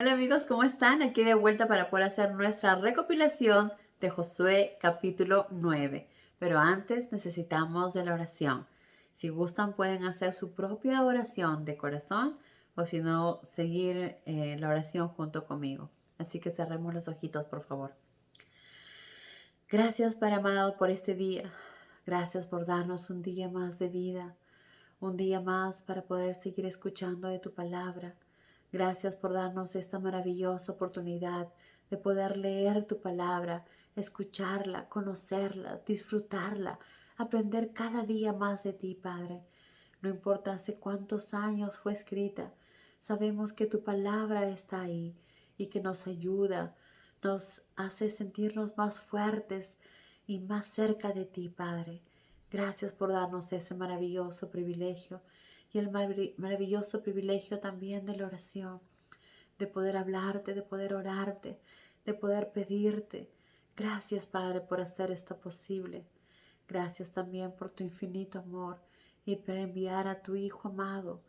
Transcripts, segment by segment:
Hola amigos, ¿cómo están? Aquí de vuelta para poder hacer nuestra recopilación de Josué capítulo 9. Pero antes necesitamos de la oración. Si gustan pueden hacer su propia oración de corazón o si no, seguir la oración junto conmigo. Así que cerremos los ojitos, por favor. Gracias, Padre amado, por este día. Gracias por darnos un día más de vida, un día más para poder seguir escuchando de tu palabra. Gracias por darnos esta maravillosa oportunidad de poder leer tu palabra, escucharla, conocerla, disfrutarla, aprender cada día más de ti, Padre. No importa hace cuántos años fue escrita, sabemos que tu palabra está ahí y que nos ayuda, nos hace sentirnos más fuertes y más cerca de ti, Padre. Gracias por darnos ese maravilloso privilegio y el maravilloso privilegio también de la oración, de poder hablarte, de poder orarte, de poder pedirte. Gracias, Padre, por hacer esto posible. Gracias también por tu infinito amor y por enviar a tu Hijo amado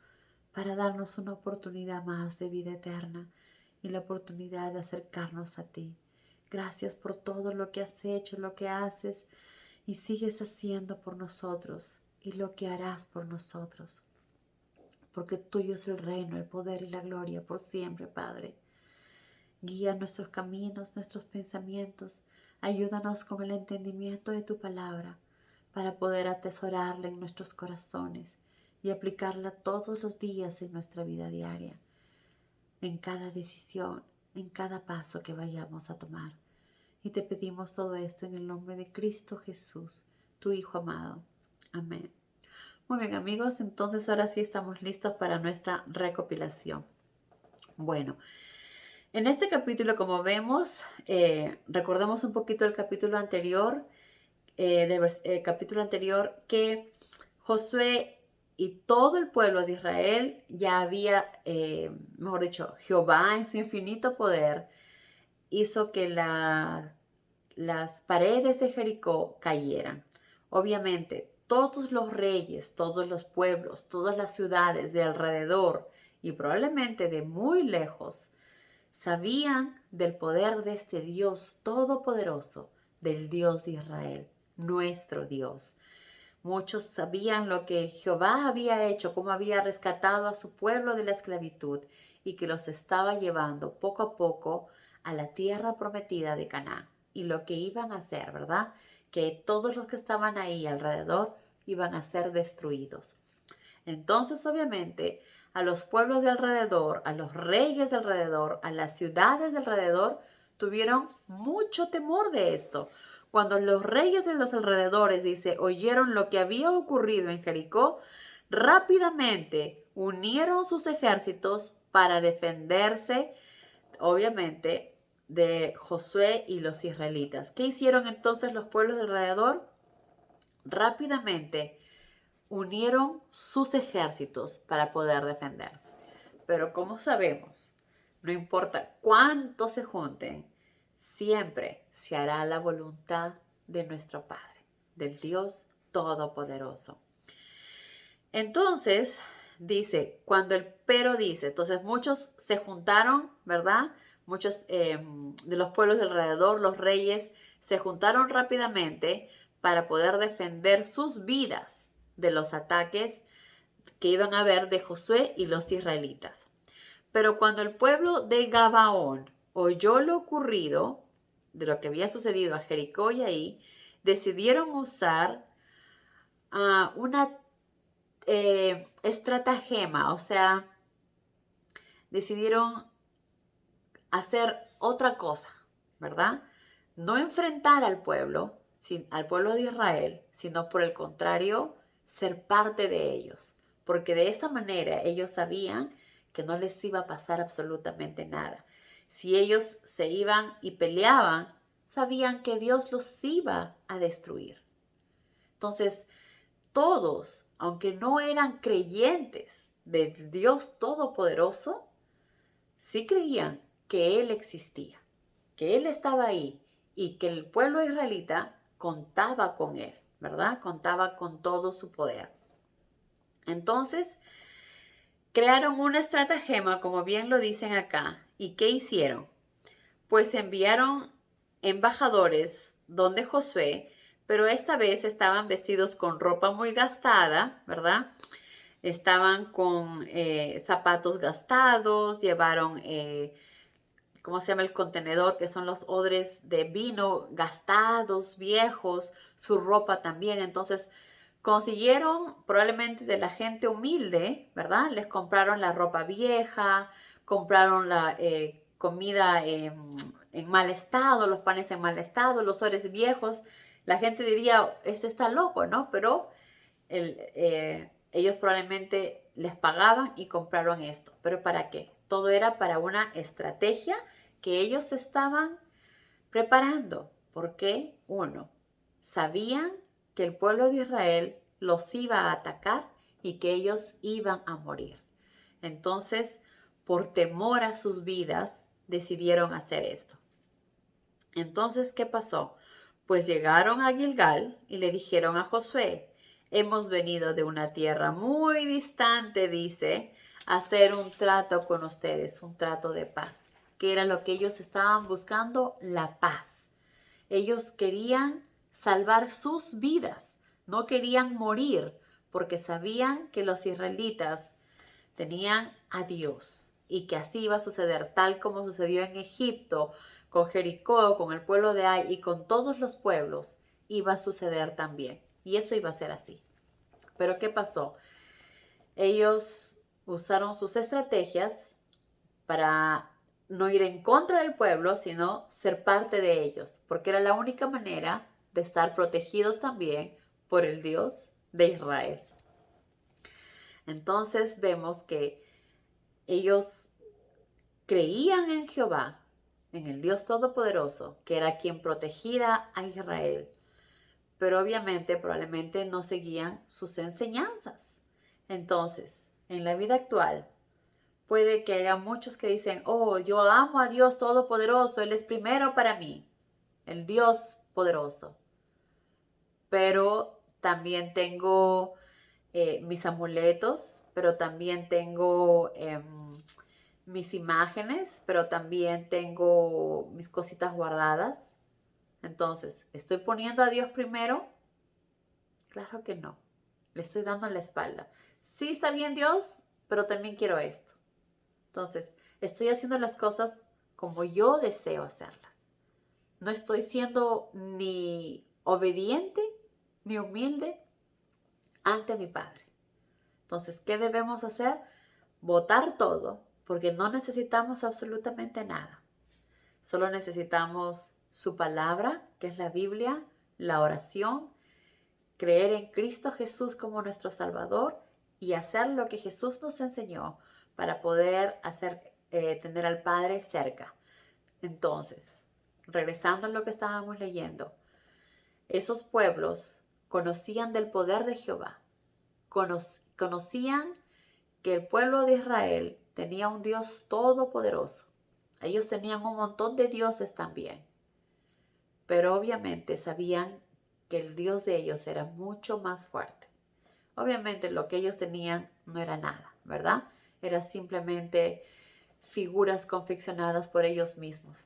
para darnos una oportunidad más de vida eterna y la oportunidad de acercarnos a ti. Gracias por todo lo que has hecho, lo que haces y sigues haciendo por nosotros y lo que harás por nosotros. Porque tuyo es el reino, el poder y la gloria por siempre, Padre. Guía nuestros caminos, nuestros pensamientos. Ayúdanos con el entendimiento de tu palabra para poder atesorarla en nuestros corazones y aplicarla todos los días en nuestra vida diaria, en cada decisión, en cada paso que vayamos a tomar. Y te pedimos todo esto en el nombre de Cristo Jesús, tu Hijo amado. Amén. Muy bien amigos, entonces ahora sí estamos listos para nuestra recopilación. Bueno, en este capítulo, como vemos, recordemos un poquito el capítulo anterior, capítulo anterior, que Josué y todo el pueblo de Israel ya había, mejor dicho, Jehová en su infinito poder hizo que las paredes de Jericó cayeran. Obviamente, todos los reyes, todos los pueblos, todas las ciudades de alrededor y probablemente de muy lejos sabían del poder de este Dios todopoderoso, del Dios de Israel, nuestro Dios. Muchos sabían lo que Jehová había hecho, cómo había rescatado a su pueblo de la esclavitud y que los estaba llevando poco a poco a la tierra prometida de Canaán. Y lo que iban a hacer, ¿verdad? Que todos los que estaban ahí alrededor iban a ser destruidos. Entonces, obviamente, a los pueblos de alrededor, a los reyes de alrededor, a las ciudades de alrededor, tuvieron mucho temor de esto. Cuando los reyes de los alrededores, dice, oyeron lo que había ocurrido en Jericó, rápidamente unieron sus ejércitos para defenderse, obviamente, de Josué y los israelitas. ¿Qué hicieron entonces los pueblos de alrededor? Rápidamente unieron sus ejércitos para poder defenderse. Pero como sabemos, no importa cuánto se junten, siempre se hará la voluntad de nuestro Padre, del Dios Todopoderoso. Entonces, dice, entonces muchos se juntaron, ¿verdad? Muchos de los pueblos de alrededor, los reyes, se juntaron rápidamente para poder defender sus vidas de los ataques que iban a haber de Josué y los israelitas. Pero cuando el pueblo de Gabaón oyó lo ocurrido, de lo que había sucedido a Jericó y ahí, decidieron usar una estratagema, o sea, decidieron hacer otra cosa, ¿verdad? No enfrentar al pueblo de Israel, sino por el contrario, ser parte de ellos, porque de esa manera ellos sabían que no les iba a pasar absolutamente nada. Si ellos se iban y peleaban, sabían que Dios los iba a destruir. Entonces, todos, aunque no eran creyentes del Dios Todopoderoso, sí creían que Él existía, que Él estaba ahí y que el pueblo israelita contaba con Él, ¿verdad? Contaba con todo su poder. Entonces, crearon una estratagema, como bien lo dicen acá, ¿Y qué hicieron? Pues enviaron embajadores donde Josué, pero esta vez estaban vestidos con ropa muy gastada, ¿verdad? Estaban con zapatos gastados, llevaron, ¿cómo se llama el contenedor? Que son los odres de vino gastados, viejos, su ropa también. Entonces, consiguieron probablemente de la gente humilde, ¿verdad? Les compraron la ropa vieja, compraron la comida en mal estado, los panes en mal estado, los odres viejos. La gente diría, esto está loco, ¿no? Pero ellos probablemente les pagaban y compraron esto. ¿Pero para qué? Todo era para una estrategia que ellos estaban preparando. Porque, uno, sabían que el pueblo de Israel los iba a atacar y que ellos iban a morir. Entonces, por temor a sus vidas, decidieron hacer esto. Entonces, ¿qué pasó? Pues llegaron a Gilgal y le dijeron a Josué, hemos venido de una tierra muy distante, dice, a hacer un trato con ustedes, un trato de paz, que era lo que ellos estaban buscando, la paz. Ellos querían salvar sus vidas, no querían morir, porque sabían que los israelitas tenían a Dios y que así iba a suceder, tal como sucedió en Egipto, con Jericó, con el pueblo de Ai y con todos los pueblos, iba a suceder también. Y eso iba a ser así. Pero ¿qué pasó? Ellos usaron sus estrategias para no ir en contra del pueblo, sino ser parte de ellos, porque era la única manera de estar protegidos también por el Dios de Israel. Entonces vemos que ellos creían en Jehová, en el Dios Todopoderoso, que era quien protegía a Israel, pero obviamente probablemente no seguían sus enseñanzas. Entonces, en la vida actual, puede que haya muchos que dicen, oh, yo amo a Dios Todopoderoso, Él es primero para mí, el Dios poderoso, pero también tengo mis amuletos, pero también tengo mis imágenes, pero también tengo mis cositas guardadas. Entonces, ¿estoy poniendo a Dios primero? Claro que no. Le estoy dando la espalda. Sí está bien Dios, pero también quiero esto. Entonces, estoy haciendo las cosas como yo deseo hacerlas. No estoy siendo ni obediente ni humilde ante mi Padre. Entonces, ¿qué debemos hacer? Botar todo, porque no necesitamos absolutamente nada. Solo necesitamos su palabra, que es la Biblia, la oración, creer en Cristo Jesús como nuestro Salvador y hacer lo que Jesús nos enseñó para poder tener al Padre cerca. Entonces, regresando a lo que estábamos leyendo, esos pueblos conocían del poder de Jehová, conocían que el pueblo de Israel tenía un Dios todopoderoso. Ellos tenían un montón de dioses también, pero obviamente sabían que el Dios de ellos era mucho más fuerte. Obviamente lo que ellos tenían no era nada, ¿verdad? Era simplemente figuras confeccionadas por ellos mismos,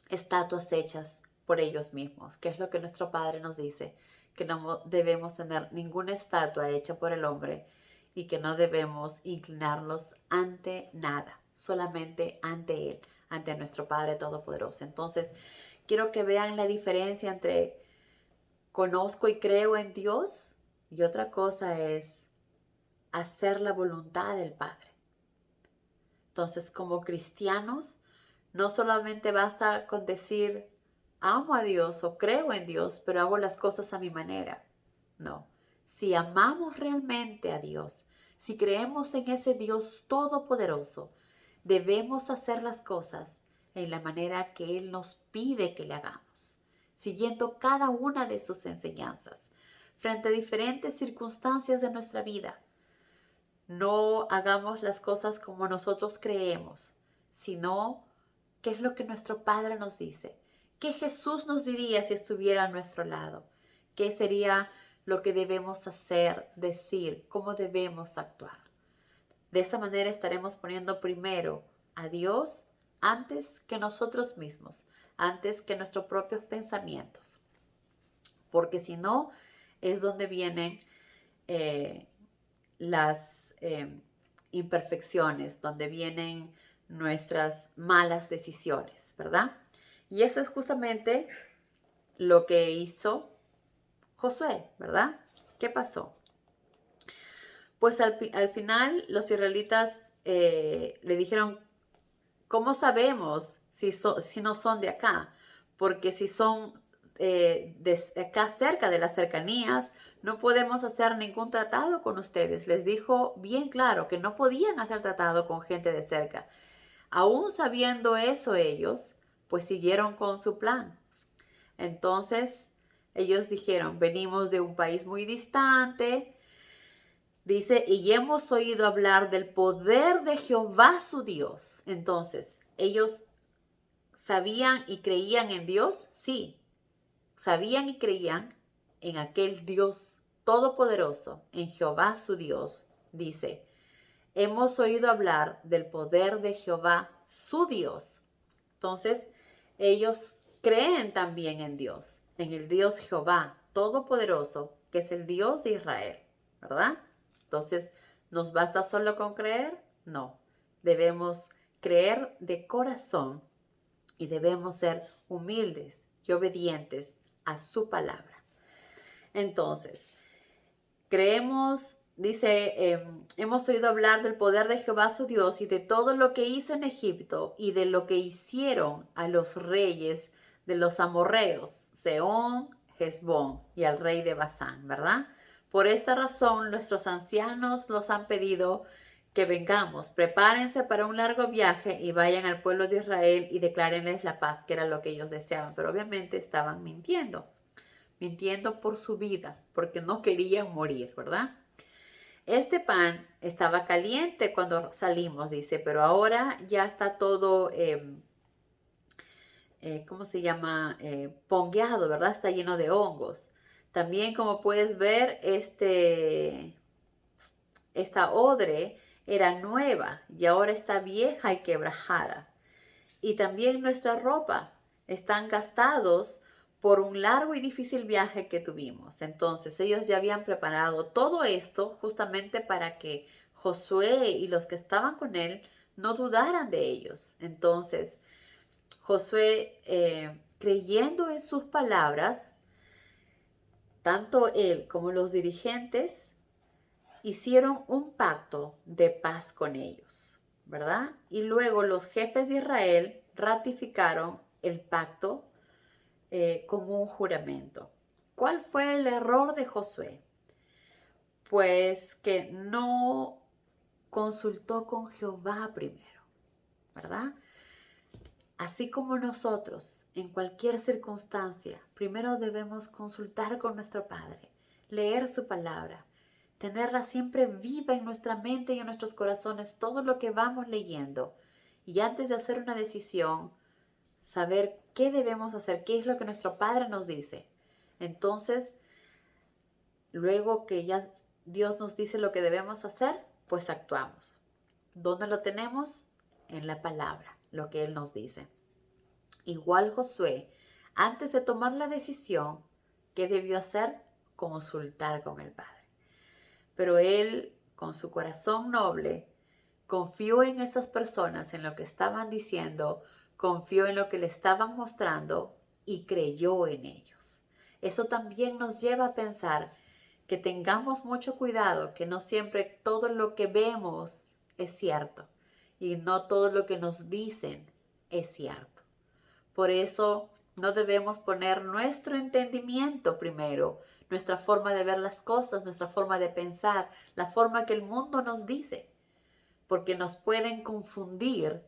estatuas hechas por ellos mismos, que es lo que nuestro Padre nos dice, que no debemos tener ninguna estatua hecha por el hombre y que no debemos inclinarnos ante nada, solamente ante Él, ante nuestro Padre Todopoderoso. Entonces, quiero que vean la diferencia entre conozco y creo en Dios y otra cosa es hacer la voluntad del Padre. Entonces, como cristianos, no solamente basta con decir amo a Dios o creo en Dios, pero hago las cosas a mi manera. No. Si amamos realmente a Dios, si creemos en ese Dios todopoderoso, debemos hacer las cosas en la manera que Él nos pide que le hagamos, siguiendo cada una de sus enseñanzas, frente a diferentes circunstancias de nuestra vida. No hagamos las cosas como nosotros creemos, sino qué es lo que nuestro Padre nos dice. ¿Qué Jesús nos diría si estuviera a nuestro lado? ¿Qué sería lo que debemos hacer, decir, cómo debemos actuar? De esa manera estaremos poniendo primero a Dios antes que nosotros mismos, antes que nuestros propios pensamientos. Porque si no, es donde vienen las imperfecciones, donde vienen nuestras malas decisiones, ¿verdad? Y eso es justamente lo que hizo Josué, ¿verdad? ¿Qué pasó? Pues al final los israelitas le dijeron, ¿cómo sabemos si no son de acá? Porque si son de acá cerca de las cercanías, no podemos hacer ningún tratado con ustedes. Les dijo bien claro que no podían hacer tratado con gente de cerca. Aún sabiendo eso ellos, pues siguieron con su plan. Entonces ellos dijeron, venimos de un país muy distante. Dice, y hemos oído hablar del poder de Jehová su Dios. Entonces, ellos sabían y creían en Dios, sí. Sabían y creían en aquel Dios todopoderoso, en Jehová su Dios. Dice, hemos oído hablar del poder de Jehová su Dios. Entonces, ellos creen también en Dios, en el Dios Jehová todopoderoso, que es el Dios de Israel, ¿verdad? Entonces, ¿nos basta solo con creer? No, debemos creer de corazón y debemos ser humildes y obedientes a su palabra. Entonces, creemos, dice, hemos oído hablar del poder de Jehová su Dios y de todo lo que hizo en Egipto y de lo que hicieron a los reyes de los amorreos, Sehón, Hesbón y al rey de Basán, ¿verdad? Por esta razón nuestros ancianos nos han pedido que vengamos, prepárense para un largo viaje y vayan al pueblo de Israel y declárenles la paz, que era lo que ellos deseaban, pero obviamente estaban mintiendo por su vida, porque no querían morir, ¿verdad? Este pan estaba caliente cuando salimos, dice, pero ahora ya está todo, ¿cómo se llama? Pongueado, ¿verdad? Está lleno de hongos. También, como puedes ver, esta odre era nueva y ahora está vieja y quebrajada. Y también nuestra ropa están gastados por un largo y difícil viaje que tuvimos. Entonces ellos ya habían preparado todo esto justamente para que Josué y los que estaban con él no dudaran de ellos. Entonces Josué, creyendo en sus palabras, tanto él como los dirigentes hicieron un pacto de paz con ellos, ¿verdad? Y luego los jefes de Israel ratificaron el pacto como un juramento. ¿Cuál fue el error de Josué? Pues que no consultó con Jehová primero, ¿verdad? Así como nosotros, en cualquier circunstancia, primero debemos consultar con nuestro Padre, leer su palabra, tenerla siempre viva en nuestra mente y en nuestros corazones, todo lo que vamos leyendo. Y antes de hacer una decisión, saber qué debemos hacer, qué es lo que nuestro Padre nos dice. Entonces, luego que ya Dios nos dice lo que debemos hacer, pues actuamos. ¿Dónde lo tenemos? En la palabra, lo que Él nos dice. Igual Josué, antes de tomar la decisión, ¿qué debió hacer? Consultar con el Padre. Pero él, con su corazón noble, confió en esas personas, en lo que estaban diciendo, confió en lo que le estaban mostrando y creyó en ellos. Eso también nos lleva a pensar que tengamos mucho cuidado, que no siempre todo lo que vemos es cierto y no todo lo que nos dicen es cierto. Por eso no debemos poner nuestro entendimiento primero, nuestra forma de ver las cosas, nuestra forma de pensar, la forma que el mundo nos dice, porque nos pueden confundir,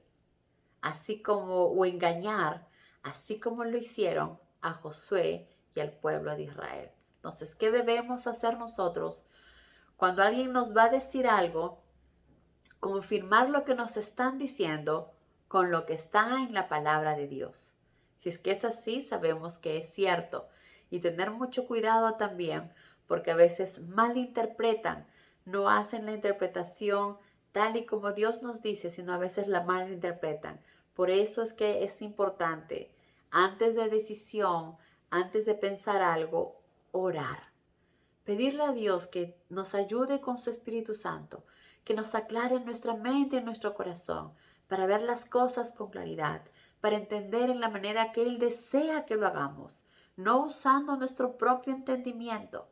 así como o engañar, así como lo hicieron a Josué y al pueblo de Israel. Entonces, ¿qué debemos hacer nosotros cuando alguien nos va a decir algo? Confirmar lo que nos están diciendo con lo que está en la palabra de Dios. Si es que es así, sabemos que es cierto. Y tener mucho cuidado también, porque a veces malinterpretan, no hacen la interpretación tal y como Dios nos dice, sino a veces la malinterpretan. Por eso es que es importante, antes de decisión, antes de pensar algo, orar. Pedirle a Dios que nos ayude con su Espíritu Santo, que nos aclare nuestra mente y nuestro corazón para ver las cosas con claridad, para entender en la manera que Él desea que lo hagamos, no usando nuestro propio entendimiento.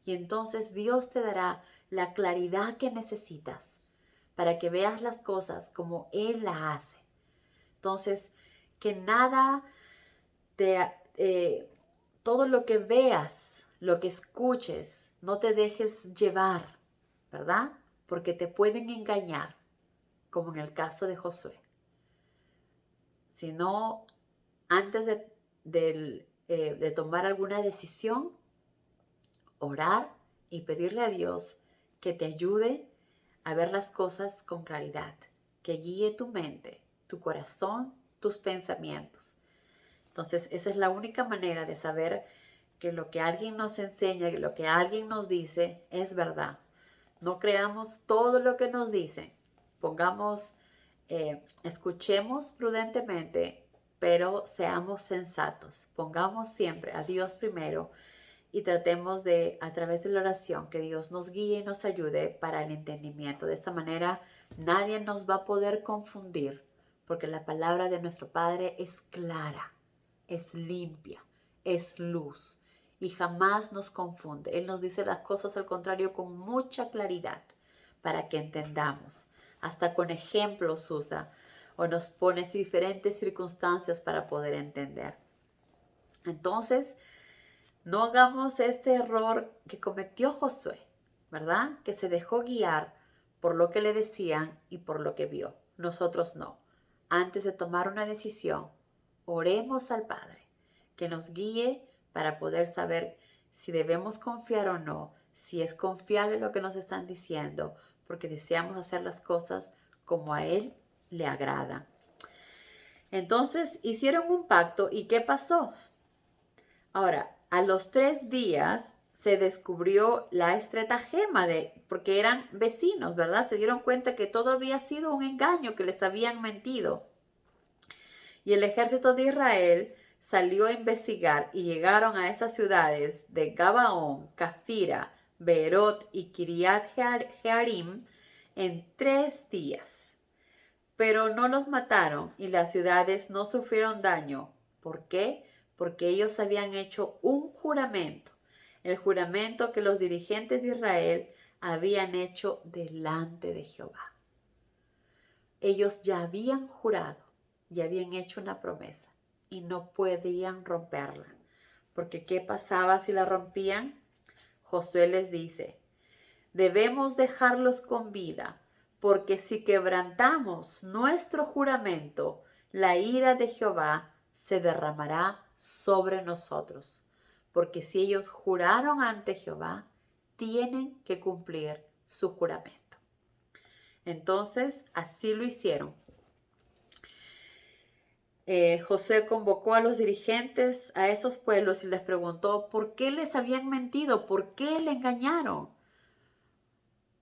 Y entonces Dios te dará la claridad que necesitas para que veas las cosas como Él las hace. Entonces, que nada todo lo que veas, lo que escuches, no te dejes llevar, ¿verdad? Porque te pueden engañar, como en el caso de Josué. Sino antes de tomar alguna decisión, orar y pedirle a Dios que te ayude a ver las cosas con claridad, que guíe tu mente, tu corazón, tus pensamientos. Entonces, esa es la única manera de saber que lo que alguien nos enseña, que lo que alguien nos dice es verdad. No creamos todo lo que nos dicen. Escuchemos prudentemente, pero seamos sensatos. Pongamos siempre a Dios primero y tratemos de, a través de la oración, que Dios nos guíe y nos ayude para el entendimiento. De esta manera, nadie nos va a poder confundir, porque la palabra de nuestro Padre es clara, es limpia, es luz y jamás nos confunde. Él nos dice las cosas al contrario con mucha claridad para que entendamos. Hasta con ejemplos usa o nos pone diferentes circunstancias para poder entender. Entonces, no hagamos este error que cometió Josué, ¿verdad? Que se dejó guiar por lo que le decían y por lo que vio. Nosotros no. Antes de tomar una decisión, oremos al Padre, que nos guíe para poder saber si debemos confiar o no, si es confiable lo que nos están diciendo, porque deseamos hacer las cosas como a Él le agrada. Entonces hicieron un pacto y ¿qué pasó? Ahora, a los 3 días se descubrió la estratagema porque eran vecinos, ¿verdad? Se dieron cuenta que todo había sido un engaño, que les habían mentido. Y el ejército de Israel salió a investigar y llegaron a esas ciudades de Gabaón, Cafira, Beerot y Kiriat Jearim en 3 días. Pero no los mataron y las ciudades no sufrieron daño. ¿Por qué? Porque ellos habían hecho un juramento, el juramento que los dirigentes de Israel habían hecho delante de Jehová. Ellos ya habían jurado, ya habían hecho una promesa y no podían romperla. Porque ¿qué pasaba si la rompían? Josué les dice, debemos dejarlos con vida, porque si quebrantamos nuestro juramento, la ira de Jehová se derramará sobre nosotros. Porque si ellos juraron ante Jehová, tienen que cumplir su juramento. Entonces, así lo hicieron. Josué convocó a los dirigentes a esos pueblos y les preguntó por qué les habían mentido, por qué le engañaron.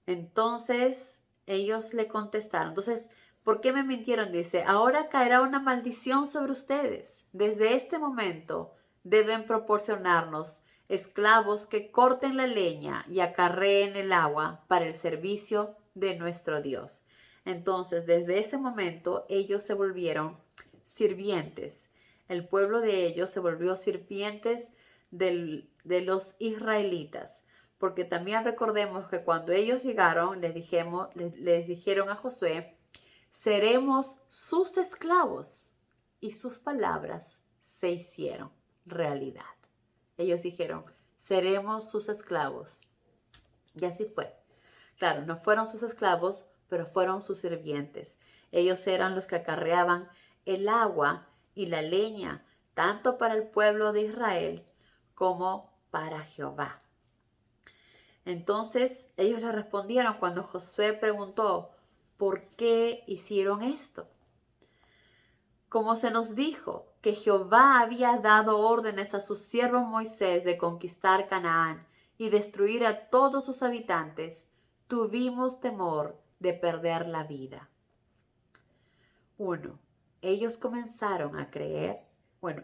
Entonces ellos le contestaron, entonces, ¿por qué me mintieron? Dice, ahora caerá una maldición sobre ustedes. Desde este momento deben proporcionarnos esclavos que corten la leña y acarreen el agua para el servicio de nuestro Dios. Entonces, desde ese momento ellos se volvieron sirvientes. El pueblo de ellos se volvió sirvientes de los israelitas. Porque también recordemos que cuando ellos llegaron, les dijeron a Josué, seremos sus esclavos. Y sus palabras se hicieron realidad. Ellos dijeron, seremos sus esclavos. Y así fue. Claro, no fueron sus esclavos, pero fueron sus sirvientes. Ellos eran los que acarreaban el agua y la leña, tanto para el pueblo de Israel como para Jehová. Entonces ellos le respondieron cuando Josué preguntó, ¿por qué hicieron esto? Como se nos dijo que Jehová había dado órdenes a su siervo Moisés de conquistar Canaán y destruir a todos sus habitantes, tuvimos temor de perder la vida. 1. Ellos comenzaron a creer,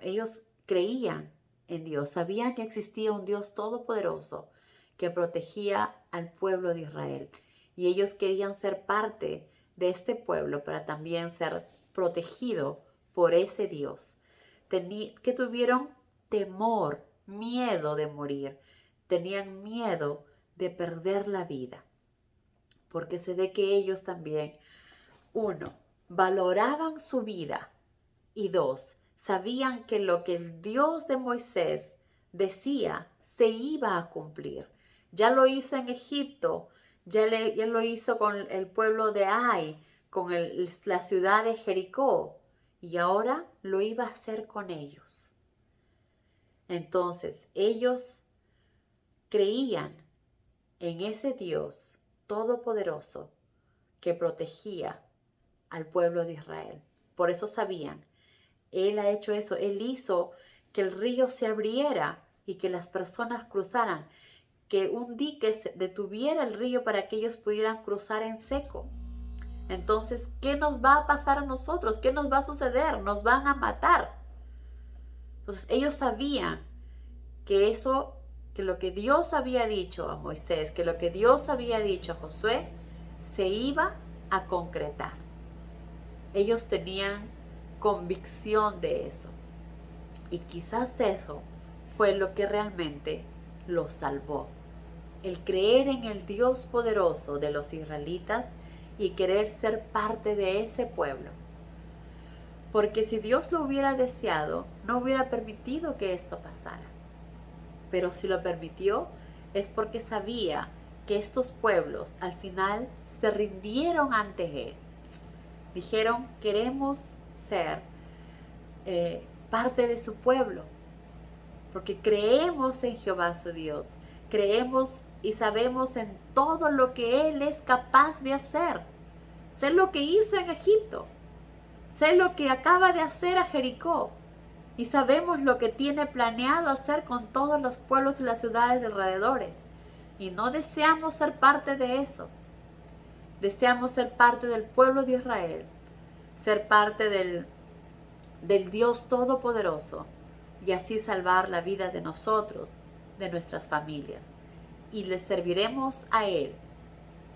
ellos creían en Dios, sabían que existía un Dios todopoderoso que protegía al pueblo de Israel. Y ellos querían ser parte de este pueblo para también ser protegido por ese Dios. Que tuvieron temor, miedo de morir. Tenían miedo de perder la vida. Porque se ve que ellos también, 1, valoraban su vida y 2, sabían que lo que el Dios de Moisés decía se iba a cumplir. Ya lo hizo en Egipto, ya lo hizo con el pueblo de Ai, con la ciudad de Jericó, y ahora lo iba a hacer con ellos. Entonces ellos creían en ese Dios todopoderoso que protegía al pueblo de Israel. Por eso sabían, Él ha hecho eso, Él hizo que el río se abriera y que las personas cruzaran, que un dique detuviera el río para que ellos pudieran cruzar en seco. Entonces, ¿qué nos va a pasar a nosotros? ¿Qué nos va a suceder? Nos van a matar. Entonces, ellos sabían que que lo que Dios había dicho a Moisés, que lo que Dios había dicho a Josué, se iba a concretar. Ellos tenían convicción de eso. Y quizás eso fue lo que realmente los salvó. El creer en el Dios poderoso de los israelitas y querer ser parte de ese pueblo. Porque si Dios lo hubiera deseado, no hubiera permitido que esto pasara. Pero si lo permitió, es porque sabía que estos pueblos al final se rindieron ante Él. Dijeron, queremos ser parte de su pueblo, porque creemos en Jehová su Dios, creemos y sabemos en todo lo que Él es capaz de hacer. Sé lo que hizo en Egipto, sé lo que acaba de hacer a Jericó, y sabemos lo que tiene planeado hacer con todos los pueblos y las ciudades de alrededores. Y no deseamos ser parte de eso. Deseamos ser parte del pueblo de Israel, ser parte del Dios Todopoderoso, y así salvar la vida de nosotros, de nuestras familias. Y les serviremos a Él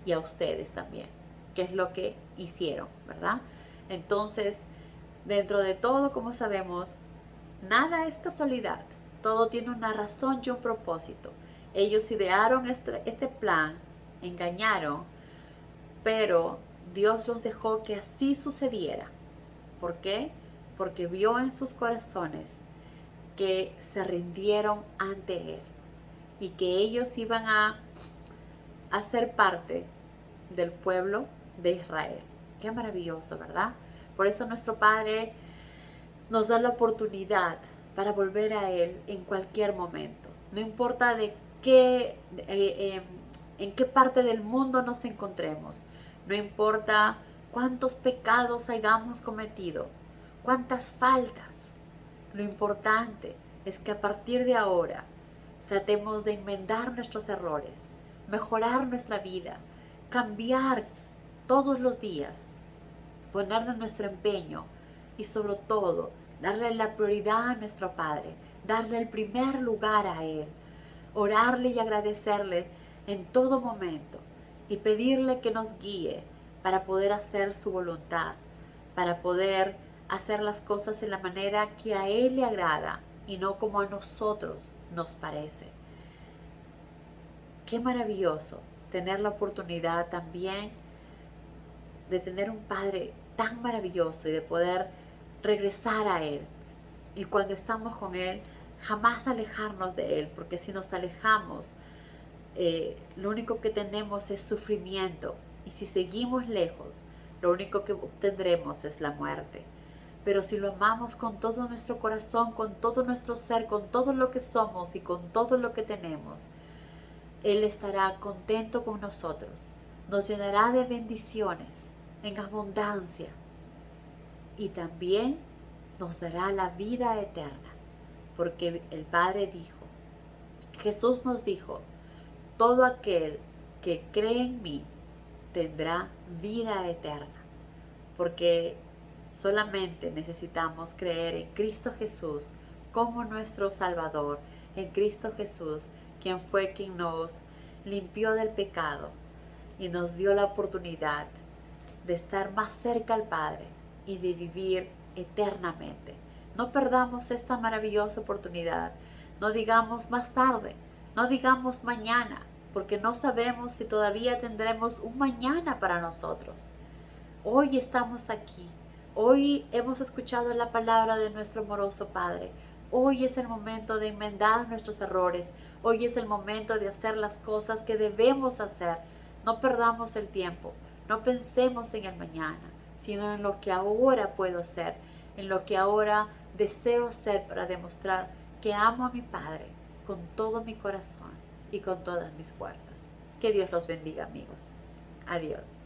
y a ustedes también, que es lo que hicieron, ¿verdad? Entonces, dentro de todo, como sabemos, nada es casualidad. Todo tiene una razón y un propósito. Ellos idearon este plan, engañaron, pero Dios los dejó que así sucediera. ¿Por qué? Porque vio en sus corazones que se rindieron ante Él y que ellos iban a ser parte del pueblo de Israel. Qué maravilloso, ¿verdad? Por eso nuestro Padre nos da la oportunidad para volver a Él en cualquier momento. No importa en qué parte del mundo nos encontremos. No importa cuántos pecados hayamos cometido, cuántas faltas. Lo importante es que a partir de ahora tratemos de enmendar nuestros errores, mejorar nuestra vida, cambiar todos los días, ponerle nuestro empeño y sobre todo darle la prioridad a nuestro Padre, darle el primer lugar a Él, orarle y agradecerle en todo momento y pedirle que nos guíe para poder hacer su voluntad, para poder hacer las cosas en la manera que a Él le agrada y no como a nosotros nos parece. Qué maravilloso tener la oportunidad también de tener un Padre tan maravilloso y de poder regresar a Él. Y cuando estamos con Él, jamás alejarnos de Él, porque si nos alejamos, lo único que tenemos es sufrimiento. Y si seguimos lejos, lo único que obtendremos es la muerte. Pero si lo amamos con todo nuestro corazón, con todo nuestro ser, con todo lo que somos y con todo lo que tenemos, Él estará contento con nosotros. Nos llenará de bendiciones en abundancia. Y también nos dará la vida eterna. Porque el Padre dijo, Jesús nos dijo, todo aquel que cree en mí tendrá vida eterna, porque solamente necesitamos creer en Cristo Jesús como nuestro Salvador, en Cristo Jesús, quien fue quien nos limpió del pecado y nos dio la oportunidad de estar más cerca al Padre y de vivir eternamente. No perdamos esta maravillosa oportunidad. No digamos más tarde, no digamos mañana, porque no sabemos si todavía tendremos un mañana para nosotros. Hoy estamos aquí. Hoy hemos escuchado la palabra de nuestro amoroso Padre. Hoy es el momento de enmendar nuestros errores. Hoy es el momento de hacer las cosas que debemos hacer. No perdamos el tiempo. No pensemos en el mañana, sino en lo que ahora puedo hacer, en lo que ahora deseo hacer para demostrar que amo a mi Padre con todo mi corazón y con todas mis fuerzas. Que Dios los bendiga, amigos. Adiós.